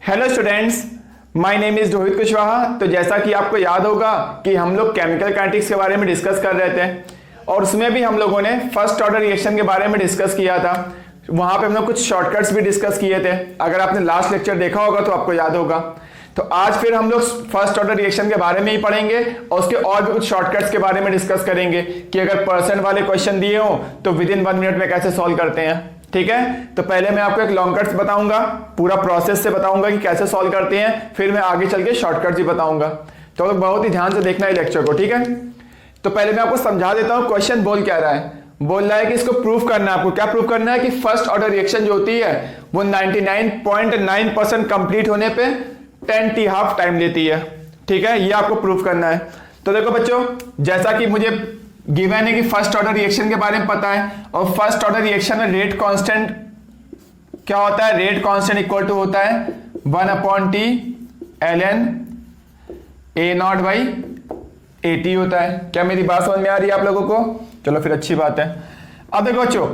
Hello students, my name is Rohit Kushwaha. तो जैसा कि आपको याद होगा कि हम लोग केमिकल काइनेटिक्स के बारे में डिस्कस कर रहे थे और उसमें भी हम लोगों ने फर्स्ट ऑर्डर रिएक्शन के बारे में डिस्कस किया था। वहां पे हम लोग कुछ शॉर्टकट्स भी डिस्कस किए थे। अगर आपने लास्ट लेक्चर देखा होगा तो आपको याद होगा। तो आज फिर हम लोग फर्स्ट ऑर्डर रिएक्शन के बारे में ही पढ़ेंगे और उसके और भी कुछ शॉर्टकट्स के बारे में डिस्कस करेंगे कि अगर परसेंट वाले क्वेश्चन दिए हो तो विद इन 1 मिनट में कैसे सॉल्व करते हैं। ठीक है, तो पहले मैं आपको एक लॉन्ग कट्स बताऊंगा, पूरा प्रोसेस से बताऊंगा कि कैसे सॉल्व करते हैं, फिर मैं आगे चल के शॉर्टकट्स भी बताऊंगा। तो बहुत ही ध्यान से देखना है लेक्चर को। ठीक है, तो पहले मैं आपको समझा देता हूं क्वेश्चन बोल क्या रहा है। बोल रहा है कि इसको प्रूफ करना है। आपको क्या प्रूफ करना है कि फर्स्ट ऑर्डर रिएक्शन जो होती है वो 99.9% कंप्लीट होने पे 10 t हाफ टाइम लेती है। ठीक है, ये आपको प्रूफ करना है। तो देखो बच्चों, जैसा कि मुझे गिवन है कि फर्स्ट ऑर्डर रिएक्शन के बारे में पता है और फर्स्ट ऑर्डर रिएक्शन में रेट कांस्टेंट क्या होता है, रेट कांस्टेंट इक्वल टू होता है 1/T ln A0/AT होता है। क्या मेरी बात समझ में आ रही है आप लोगों को? चलो फिर अच्छी बात है। अब देखो बच्चों,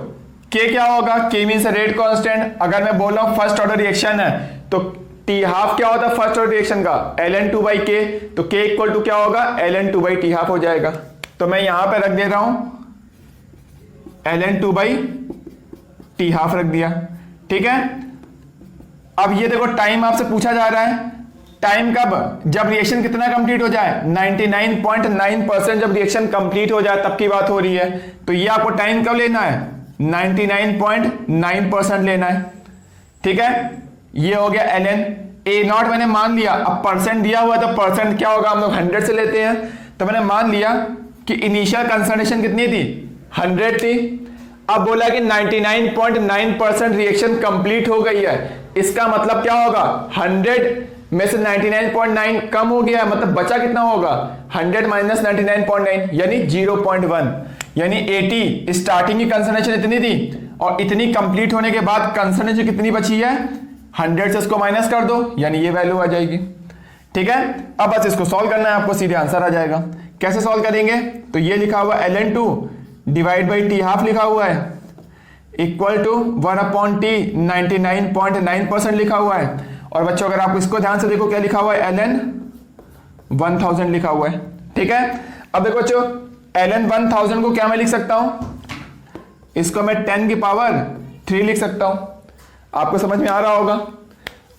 K क्या होगा? K means rate constant. अगर मैं बोल रहा हूं फर्स्ट ऑर्डर रिएक्शन है तो T हाफ क्या होता है फर्स्ट ऑर्डर रिएक्शन का? ln 2/K। तो K इक्वल टू क्या होगा? ln 2/T हाफ हो जाएगा। तो मैं यहां पे रख दे रहा हूं ln 2/T हाफ रख दिया। ठीक है, अब ये देखो टाइम आपसे पूछा जा रहा है। टाइम कब? जब रिएक्शन कितना कंप्लीट हो जाए? 99.9% जब रिएक्शन कंप्लीट हो जाए तब की बात हो रही है। तो ये आपको टाइम कब लेना है? 99.9% लेना है। ठीक है, ये हो गया ln A0 मैंने मान लिया। अब परसेंट दिया हुआ है तो परसेंट क्या होगा, हम लोग 100 से लेते हैं। तो मैंने मान लिया कि इनिशियल कंसंट्रेशन कितनी थी? 100 थी। अब बोला कि 99.9% रिएक्शन कंप्लीट हो गई है। इसका मतलब क्या होगा? 100 में से 99.9 कम हो गया, मतलब बचा कितना होगा? 100 माइनस 99.9 यानी 0.1। यानी 80 स्टार्टिंग की कंसंट्रेशन इतनी थी और इतनी कंप्लीट होने के बाद कंसंट्रेशन कितनी बची है? 100 से इसको माइनस कर दो, यानी ये वैल्यू आ जाएगी। ठीक है, अब बस इसको सॉल्व करना है, आपको सीधे आंसर आ जाएगा। कैसे सॉल्व करेंगे? तो ये लिखा हुआ ln 2 divide by T half लिखा हुआ है इक्वल टू 1/T 99.9% लिखा हुआ है। और बच्चों अगर आप इसको ध्यान से देखो क्या लिखा हुआ है? ln 1000 लिखा हुआ है। ठीक है, अब देखो बच्चों ln 1000 को क्या मैं लिख सकता हूं? इसको मैं 10 की पावर 3 लिख सकता हूं। आपको समझ में आ रहा होगा।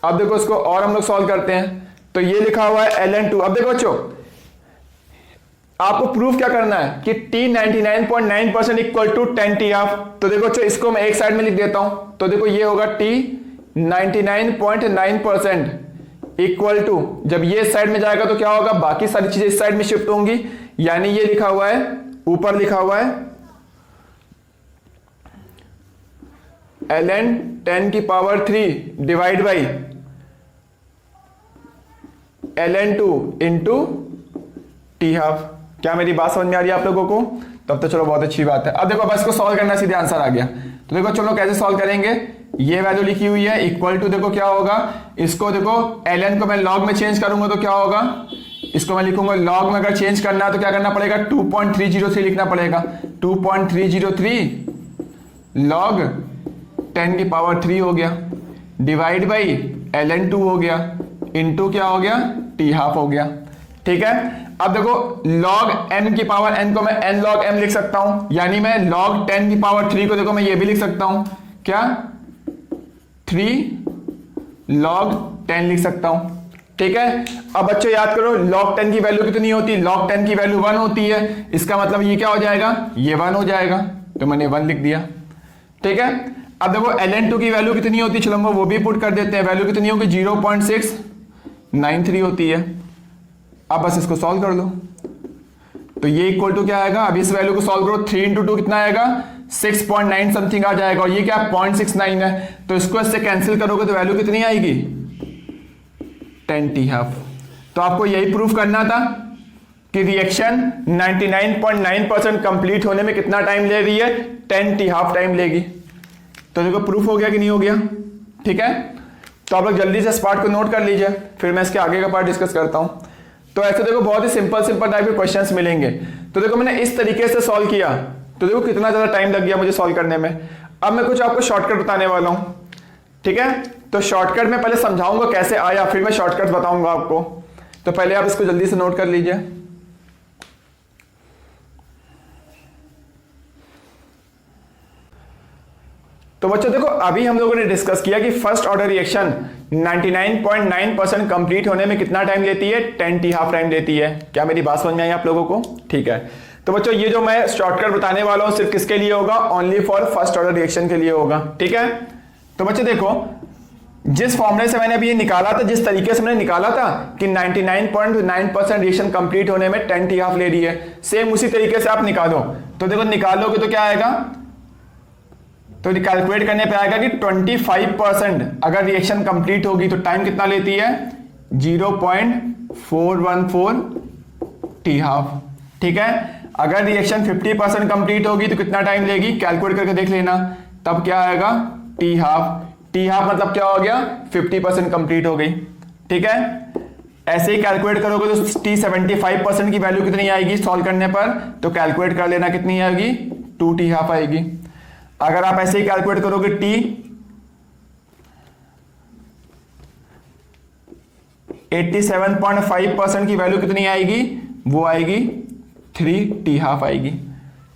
अब देखो इसको और हम लोग सॉल्व करते हैं। तो ये लिखा हुआ है ln 2। अब देखो बच्चों, आपको प्रूफ क्या करना है कि T 99.9% equal to 10 T half. तो देखो बच्चों, इसको मैं एक साइड में लिख देता हूं। तो देखो ये होगा T 99.9% इक्वल टू, जब ये इस साइड में जाएगा तो क्या होगा? बाकी सारी चीजें इस साइड में शिफ्ट होंगी। यानी ये लिखा हुआ है, ऊपर लिखा हुआ है ln 10 की power 3 divide by ln 2 into T half. क्या मेरी बात समझ में आ रही है आप लोगों को? तब तो चलो बहुत अच्छी बात है। अब देखो बस इसको सॉल्व करना, सीधे आंसर आ गया। तो देखो चलो कैसे सॉल्व करेंगे। ये वैल्यू लिखी हुई है इक्वल टू, देखो क्या होगा, इसको देखो ln को मैं log में चेंज करूंगा तो क्या होगा? इसको मैं लिखूंगा log में, अगर चेंज करना है तो क्या करना पड़ेगा? 2.303 लिखना पड़ेगा। 2.303 log 10 की पावर 3 हो गया डिवाइड बाई ln 2 हो गया इंटू क्या हो गया? T हाफ हो गया। ठीक है, अब देखो log m की पावर n को मैं n log m लिख सकता हूं। यानी मैं log 10 की पावर 3 को देखो मैं ये भी लिख सकता हूं। क्या? 3 log 10 लिख सकता हूं। ठीक है, अब बच्चों याद करो log 10 की वैल्यू कितनी होती है? log 10 की वैल्यू 1 होती है। इसका मतलब ये क्या हो जाएगा? ये 1 हो जाएगा। तो मैंने 1 लिख दिया। ठीक है, अब देखो ln 2 की वैल्यू कितनी होती है? चलो हम वो भी पुट कर देते हैं। वैल्यू कितनी होगी? 0.693 होती है। अब बस इसको सॉल्व कर लो। तो ये इक्वल टू क्या आएगा? अब इस वैल्यू को सॉल्व करो। 3 इंटू 2 कितना आएगा? 6.9 समथिंग आ जाएगा। और ये क्या? 0.69 है। तो इसको इससे कैंसिल करोगे तो वैल्यू कितनी आएगी? 10 T हाफ। तो आपको यही प्रूफ करना था कि रिएक्शन 99.9% कंप्लीट होने में कितना टाइम ले रही है? 10 T हाफ टाइम लेगी। तो देखो प्रूफ हो गया कि नहीं हो गया? ठीक है, तो आप लोग जल्दी से इस पार्ट को नोट कर लीजिए, फिर मैं इसके आगे का पार्ट डिस्कस करता हूं। तो ऐसे देखो बहुत ही सिंपल टाइप के क्वेश्चंस मिलेंगे। तो देखो मैंने इस तरीके से सॉल्व किया, तो देखो कितना ज्यादा टाइम लग गया मुझे सॉल्व करने में। अब मैं कुछ आपको शॉर्टकट बताने वाला हूं। ठीक है, तो शॉर्टकट में पहले समझाऊंगा कैसे आया, फिर मैं शॉर्टकट बताऊंगा आपको। तो पहले आप इसको जल्दी से नोट कर लीजिए। तो बच्चों देखो, अभी हम लोगों ने डिस्कस किया कि फर्स्ट ऑर्डर रिएक्शन 99.9% कंप्लीट होने में कितना टाइम लेती है, 10 t हाफ टाइम लेती है। क्या मेरी बात समझ में आई आप लोगों को? ठीक है। तो बच्चों ये जो मैं शॉर्टकट बताने वाला हूं सिर्फ किसके लिए होगा, only for first order reaction के लिए होगा। ठीक है। तो बच्चों देखो, जिस फॉर्मूले से मैंने अभी ये निकाला था, जिस तरीके से मैंने निकाला था कि 99.9% रिएक्शन कंप्लीट होने में 10 t हाफ ले रही है, सेम उसी तरीके से आप निकालो। तो देखो निकालोगे तो क्या आएगा, तो कैलकुलेट करने पे आएगा कि 25% अगर रिएक्शन कंप्लीट होगी तो टाइम कितना लेती है, 0.414 t हाफ। ठीक है। अगर रिएक्शन 50% कंप्लीट होगी तो कितना टाइम लेगी, कैलकुलेट करके देख लेना, तब क्या आएगा, t हाफ। t हाफ मतलब क्या हो गया, 50% कंप्लीट हो गई। ठीक है। ऐसे ही कैलकुलेट करोगे तो t 75% की वैल्यू कितनी आएगी सॉल्व करने पर, तो कैलकुलेट कर लेना कितनी आएगी, 2 t हाफ आएगी। अगर आप ऐसे ही कैलकुलेट करोगे t 87.5% की वैल्यू कितनी आएगी, वो आएगी 3 t हाफ आएगी।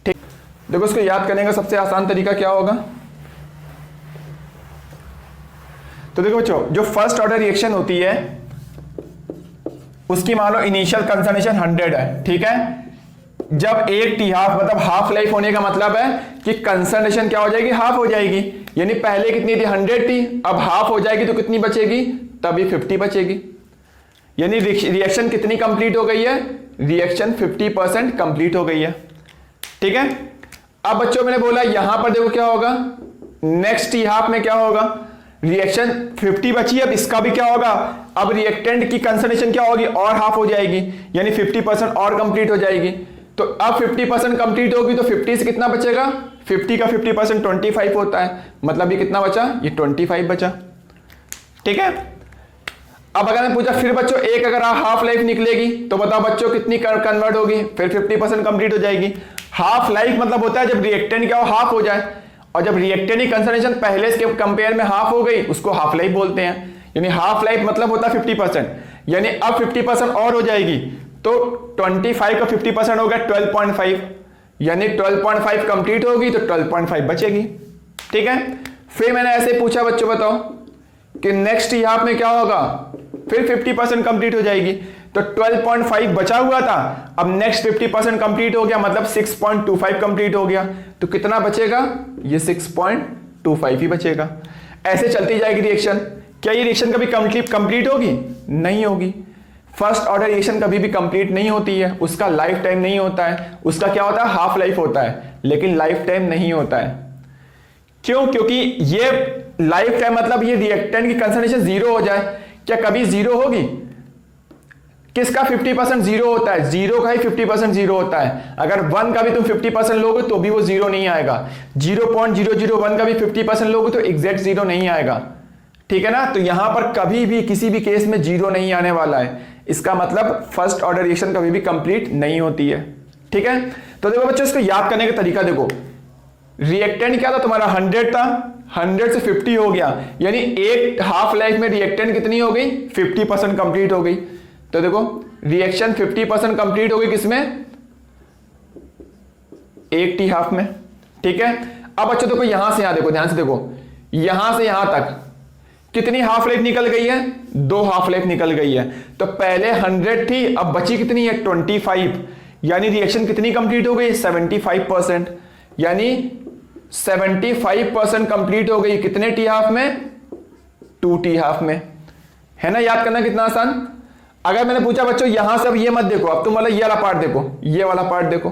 ठीक। देखो इसको याद करने का सबसे आसान तरीका क्या होगा, तो देखो बच्चों, जो फर्स्ट ऑर्डर रिएक्शन होती है उसकी मान लो इनिशियल कंसंट्रेशन 100 है। ठीक है। जब 1 t हाफ मतलब हाफ लाइफ होने का मतलब है कि कंसंट्रेशन क्या हो जाएगी, हाफ हो जाएगी। यानी पहले कितनी थी, 100 थी, अब हाफ हो जाएगी तो कितनी बचेगी, तभी 50 बचेगी। यानी रिएक्शन कितनी कंप्लीट हो गई है, रिएक्शन 50% कंप्लीट हो गई है। ठीक है। अब बच्चों मैंने बोला यहां पर देखो क्या होगा, नेक्स्ट t हाफ में क्या होगा, रिएक्शन 50 बची, अब इसका भी क्या होगा, अब रिएक्टेंट की कंसंट्रेशन क्या होगी, और हाफ हो जाएगी, यानी 50% और कंप्लीट हो जाएगी। तो अब 50% कंप्लीट होगी तो 50 से कितना बचेगा, 50 का 50% 25 होता है, मतलब ये कितना बचा, ये 25 बचा। ठीक है। अब अगर मैं पूछा फिर बच्चों एक अगर हाफ लाइफ निकलेगी तो बताओ बच्चों कितनी कन्वर्ट होगी, फिर 50% कंप्लीट हो जाएगी। हाफ लाइफ मतलब होता है जब रिएक्टेंट क्या हो, हाफ हो जाए, और जब रिएक्टेंट की कंसंट्रेशन पहले के कंपेयर में हाफ हो गई उसको हाफ लाइफ बोलते हैं। यानी हाफ लाइफ मतलब होता है 50%, यानी अब 50% और हो जाएगी, तो 25 का 50% हो गया 12.5, यानी 12.5 कंप्लीट होगी तो 12.5 बचेगी। ठीक है। फिर मैंने ऐसे पूछा बच्चों बताओ कि नेक्स्ट हाफ में क्या होगा, फिर 50% कंप्लीट हो जाएगी, तो 12.5 बचा हुआ था, अब नेक्स्ट 50% कंप्लीट हो गया, मतलब 6.25 कंप्लीट हो गया, तो कितना बचेगा, ये 6.25 ही बचेगा। ऐसे चलती जाएगी रिएक्शन। क्या ये रिएक्शन कभी कंप्लीट होगी, नहीं होगी। फर्स्ट ऑर्डर रिएक्शन कभी भी कंप्लीट नहीं होती है, उसका लाइफ टाइम नहीं होता है, उसका क्या होता है, हाफ लाइफ होता है, लेकिन लाइफ टाइम नहीं होता है। क्यों, क्योंकि ये लाइफ टाइम मतलब ये रिएक्टेंट की कंसंट्रेशन जीरो हो जाए, क्या कभी जीरो होगी, किसका 50% जीरो होता है, जीरो का ही 50% जीरो होता है। अगर 1 का भी तुम 50% लोगे तो भी वो जीरो नहीं आएगा, 0.001 का भी 50% लोगे तो एग्जैक्ट जीरो नहीं आएगा। ठीक है ना। तो यहां पर कभी भी किसी भी केस में जीरो नहीं आने वाला है, इसका मतलब फर्स्ट ऑर्डर रिएक्शन कभी भी कंप्लीट नहीं होती है। ठीक है। तो देखो बच्चों इसको याद करने का तरीका देखो, रिएक्टेंट क्या था तुम्हारा, 100 था, 100 से 50 हो गया, यानी एक हाफ लाइफ में रिएक्टेंट कितनी हो गई, 50% कंप्लीट हो गई। तो देखो रिएक्शन 50% कंप्लीट हो गई किसमें, 1 t हाफ में। ठीक है। अब बच्चों देखो यहां से यहां देखो, ध्यान से देखो, यहां से यहां तक कितनी हाफ लाइफ निकल गई है, 2 हाफ लाइफ निकल गई है। तो पहले 100 थी, अब बची कितनी है, 25, यानी रिएक्शन कितनी कंप्लीट हो गई, 75%, यानी 75% कंप्लीट हो गई कितने t हाफ में, 2 t हाफ में। है ना, याद करना कितना आसान। अगर मैंने पूछा बच्चों यहां से अब ये मत देखो, अब तुम वाला ये वाला पार्ट देखो, ये वाला पार्ट देखो,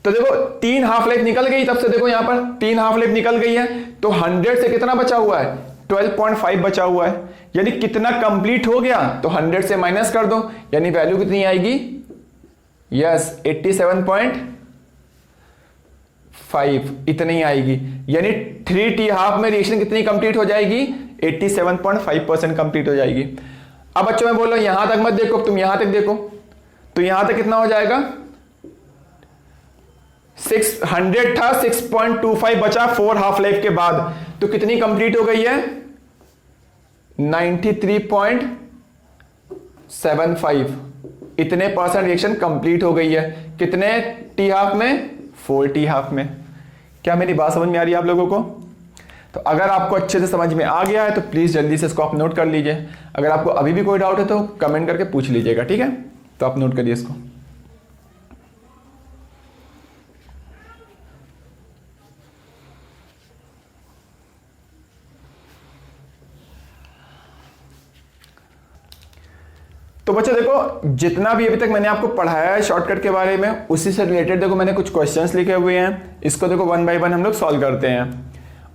तो देखो 3 हाफ लाइफ निकल गई, तब से देखो यहां पर 3 हाफ लाइफ निकल गई है, तो 100 से कितना बचा हुआ है, 12.5 बचा हुआ है, यानी कितना कंप्लीट हो गया, तो 100 से माइनस कर दो, यानी वैल्यू कितनी आएगी, यस 87.5 इतनी आएगी। यानी 3 t हाफ में रिएक्शन कितनी कंप्लीट हो जाएगी, 87.5% कंप्लीट हो जाएगी। अब बच्चों मैं बोल रहा हूं यहां तक मत देखो, तुम यहां तक देखो, तो यहां तक कितना हो जाएगा, 600 था, 6.25 बचा 4 हाफ लाइफ के बाद, तो कितनी कंप्लीट हो गई है, 93.75, इतने परसेंट रिएक्शन कंप्लीट हो गई है। कितने टी हाफ में? 4 टी हाफ में। क्या मेरी बात समझ में आ रही है आप लोगों को? तो अगर आपको अच्छे से समझ में आ गया है तो प्लीज जल्दी से इसको आप नोट कर लीजिए। अगर आपको अभी भी कोई डाउट है तो कमेंट करके पूछ लीजिएगा, ठीक है? तो आप नोट करिए इसको। तो बच्चों देखो, जितना भी अभी तक मैंने आपको पढ़ाया है शॉर्टकट के बारे में, उसी से रिलेटेड देखो मैंने कुछ क्वेश्चंस लिखे हुए हैं। इसको देखो 1 बाय 1 हम लोग सॉल्व करते हैं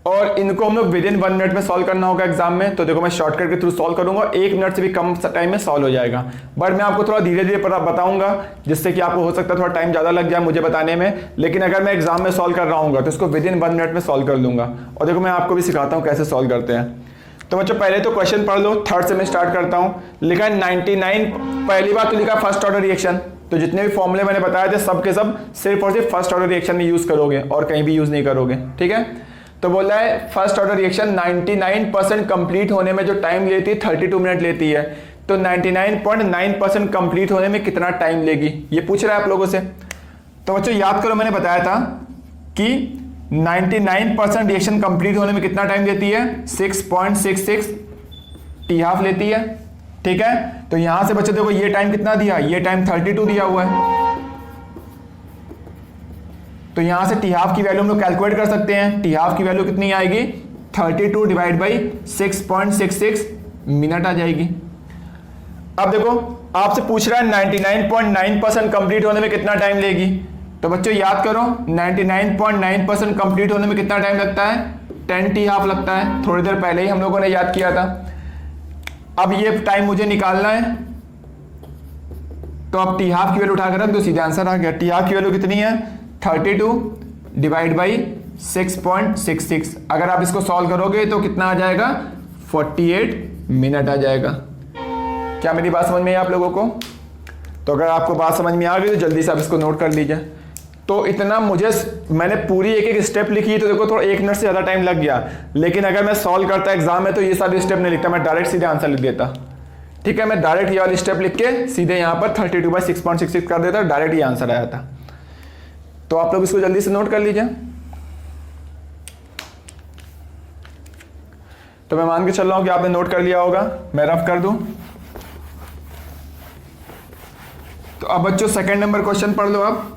और इनको हम लोग विद इन 1 मिनट में सॉल्व करना होगा एग्जाम में। तो देखो मैं शॉर्टकट के थ्रू सॉल्व करूंगा, 1 मिनट से भी कम टाइम में सॉल्व हो जाएगा। बट मैं आपको थोड़ा धीरे धीरे बताऊंगा, जिससे कि आपको हो सकता है थोड़ा टाइम ज्यादा लग जाए मुझे बताने में। लेकिन अगर मैं एग्जाम में सॉल्व कर रहा हूँ तो इसको विद इन 1 मिनट में सॉल्व कर लूंगा। और देखो मैं आपको भी सिखाता हूँ कैसे सॉल्व करते हैं। तो बच्चों पहले तो क्वेश्चन पढ़ लो, थर्ड से मैं स्टार्ट करता हूं। लिखा है 99, पहली बात तो लिखा फर्स्ट ऑर्डर रिएक्शन। तो जितने भी फॉर्मूले मैंने बताए थे सब के सब सिर्फ और सिर्फ फर्स्ट ऑर्डर रिएक्शन में यूज करोगे और कहीं भी यूज नहीं करोगे, ठीक है? तो बोल रहा है फर्स्ट ऑर्डर रिएक्शन 99% कंप्लीट होने में जो टाइम लेती है 32 मिनट लेती है। तो 99.9% कंप्लीट होने में कितना टाइम लेगी, ये पूछ रहा है आप लोगों से। तो बच्चों याद करो, मैंने बताया था कि 99% रिएक्शन कंप्लीट होने में कितना टाइम लेती है? 6.66 टी हाफ लेती है, ठीक है? तो यहां से बच्चों देखो ये टाइम कितना दिया, ये टाइम 32 दिया हुआ है। तो यहां से टी हाफ की वैल्यू हम लोग कैलकुलेट कर सकते हैं। टी हाफ की वैल्यू कितनी आएगी? 32 डिवाइड बाई 6.66 मिनट आ जाएगी। अब देखो आपसे पूछ रहा है 99.9% कंप्लीट होने में कितना टाइम लेगी। तो बच्चों याद करो 99.9% कंप्लीट होने में कितना टाइम लगता है? 10 टी हाफ लगता है। थोड़ी देर पहले ही हम लोगों ने याद किया था। अब ये टाइम मुझे निकालना है, तो अब टी हाफ की वैल्यू उठाकर रख दो, सीधा आंसर आ गया। टी हाफ की वैल्यू कितनी है? 32 डिवाइड बाई 6.66। अगर आप इसको सॉल्व करोगे तो कितना आ जाएगा? 48 मिनट आ जाएगा। क्या मेरी बात समझ में आई आप लोगों को? तो अगर आपको बात समझ में आ गई तो जल्दी से आप इसको नोट कर लीजिए। तो इतना मैंने पूरी एक एक स्टेप लिखी, तो देखो थोड़ा 1 मिनट से ज़्यादा टाइम लग गया। लेकिन अगर मैं सॉल्व करता एग्जाम में तो ये सारी स्टेप नहीं लिखता, मैं डायरेक्ट सीधे आंसर लिख देता, ठीक है? मैं डायरेक्ट ये वाली स्टेप लिख के सीधे यहाँ पर 32 बाई 6.66 कर देता, डायरेक्ट ये आंसर आया था। तो आप लोग इसको जल्दी से नोट कर लीजिए। तो मैं मान के चल रहा हूँ कि आपने नोट कर लिया होगा, मैं रफ कर दूं। तो अब बच्चों सेकंड नंबर क्वेश्चन पढ़ लो आप।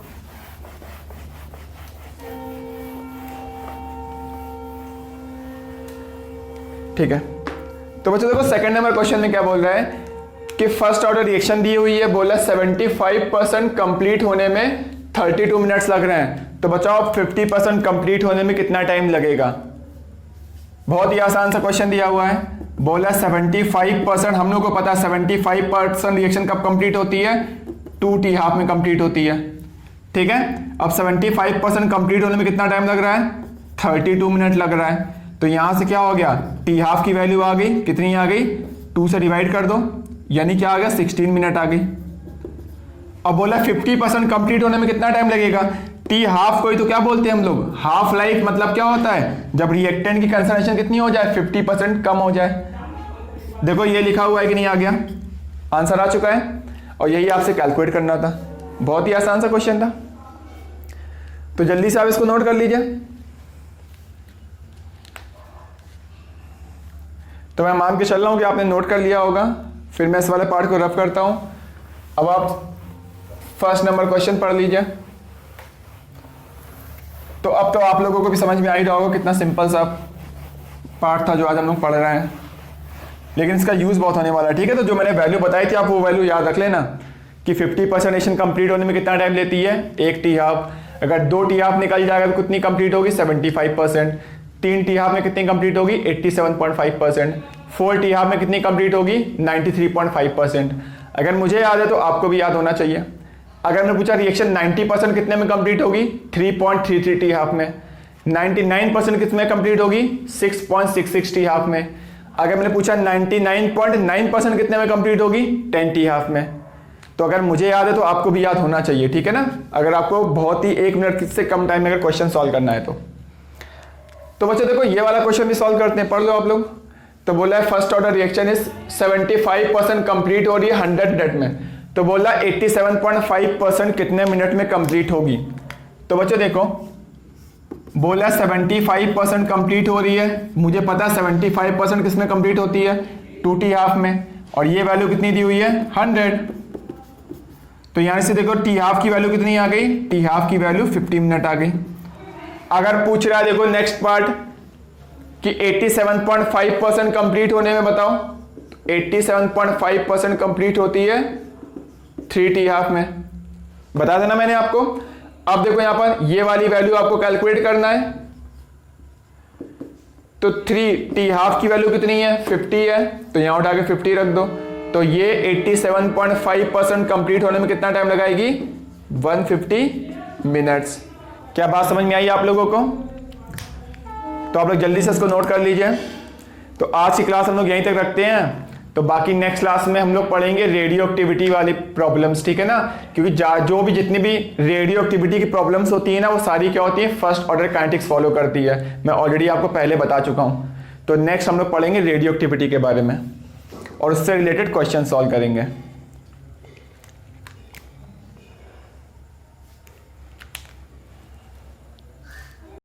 ठीक है, तो बच्चों देखो सेकंड नंबर क्वेश्चन में क्या बोल रहा है कि फर्स्ट ऑर्डर रिएक्शन दी हुई है, बोला 75% कंप्लीट होने में 32 मिनट्स लग रहे हैं। तो बताओ 50% कंप्लीट होने में कितना टाइम लगेगा? बहुत ही आसान सा क्वेश्चन दिया हुआ है। बोला 75%, हम लोग को पता है 75% रिएक्शन कब कंप्लीट होती है? 2 टी हाफ में कंप्लीट होती है, ठीक है? अब 75% कंप्लीट होने में कितना टाइम लग रहा है? 32 मिनट लग रहा है। तो यहां से क्या हो गया? टी हाफ की वैल्यू आ गई, कितनी आ गई? 2 से डिवाइड कर दो, यानी क्या आ गया? 16 मिनट आ गई। अब बोला 50% कंप्लीट होने में कितना टाइम लगेगा? टी हाफ को ही तो क्या बोलते हैं हम लोग? Half life. मतलब क्या होता है? जब रिएक्टेंट की कंसंट्रेशन कितनी हो जाए? 50% कम हो जाए। देखो ये लिखा हुआ है कि नहीं आ गया? आंसर आ चुका है और यही आपसे कैलकुलेट करना था। बहुत ही आसान सा क्वेश्चन था, तो जल्दी से आप इसको नोट कर लीजिए। तो मैं मान के चल रहा हूं कि आपने नोट कर लिया होगा। फिर मैं इस वाले पार्ट को रफ करता हूं। अब आप फर्स्ट नंबर क्वेश्चन पढ़ लीजिए। तो अब तो आप लोगों को भी समझ में आ ही रहा होगा कितना सिंपल सा पार्ट था जो आज हम लोग पढ़ रहे हैं, लेकिन इसका यूज बहुत होने वाला है, ठीक है? तो जो मैंने वैल्यू बताई थी आप वो वैल्यू याद रख लेना कि 50% रिएक्शन कंप्लीट होने में कितना टाइम लेती है? 1 टी हाफ। अगर 2 टी हाफ निकल जाएगा तो कितनी कंप्लीट होगी? 75%। 3 टी हाफ में कितनी कंप्लीट होगी? 87.5%। 4 टी हाफ में कितनी कंप्लीट होगी? 93.5%। अगर मुझे याद है तो आपको भी याद होना चाहिए। अगर मैंने पूछा रिएक्शन 90% कितने में कंप्लीट होगी? 3.33 टी हाफ में। 99% कितने कंप्लीट होगी? 6.66 टी हाफ में। अगर मैंने पूछा 99.9% कितने में कंप्लीट होगी? 10 टी हाफ में। तो अगर मुझे याद है तो आपको भी याद होना चाहिए, ठीक है ना? अगर आपको बहुत ही 1 मिनट से कम टाइम में अगर क्वेश्चन सॉल्व करना है तो बच्चों देखो ये वाला क्वेश्चन भी सॉल्व करते हैं, पढ़ लो आप लोग। तो बोला है first order reaction is 75% complete हो रही है 100 मिनट में, तो बोला 87.5% कितने मिनट में कंप्लीट होगी। तो बच्चों देखो, बोला 75% कंप्लीट हो रही है, मुझे पता 75% किसमें कंप्लीट होती है 2t हाफ में, और ये वैल्यू कितनी दी हुई है 100। तो यहां से देखो t हाफ की वैल्यू कितनी आ गई, t हाफ की वैल्यू 50 मिनट आ गई। अगर पूछ रहा है देखो नेक्स्ट पार्ट कि 87.5% कंप्लीट होने में बताओ, 87.5% कंप्लीट होती है 3t हाफ में, बता देना मैंने आपको। अब देखो यहां पर ये वाली वैल्यू आपको कैलकुलेट करना है, तो 3t हाफ की वैल्यू कितनी है 50 है, तो यहां उठा के 50 रख दो, तो ये 87.5% कंप्लीट होने में कितना टाइम लगाएगी 150 मिनट्स। क्या बात समझ में आई आप लोगों को? तो आप लोग जल्दी से इसको नोट कर लीजिए। तो आज की क्लास हम लोग यहीं तक रखते हैं, तो बाकी नेक्स्ट क्लास में हम लोग पढ़ेंगे रेडियो एक्टिविटी वाली प्रॉब्लम्स, ठीक है ना, क्योंकि जो भी जितनी भी रेडियो एक्टिविटी की प्रॉब्लम्स होती है ना, वो सारी क्या होती है फर्स्ट ऑर्डर काइनेटिक्स फॉलो करती है, मैं ऑलरेडी आपको पहले बता चुका हूँ। तो नेक्स्ट हम लोग पढ़ेंगे रेडियो एक्टिविटी के बारे में और उससे रिलेटेड क्वेश्चन सॉल्व करेंगे।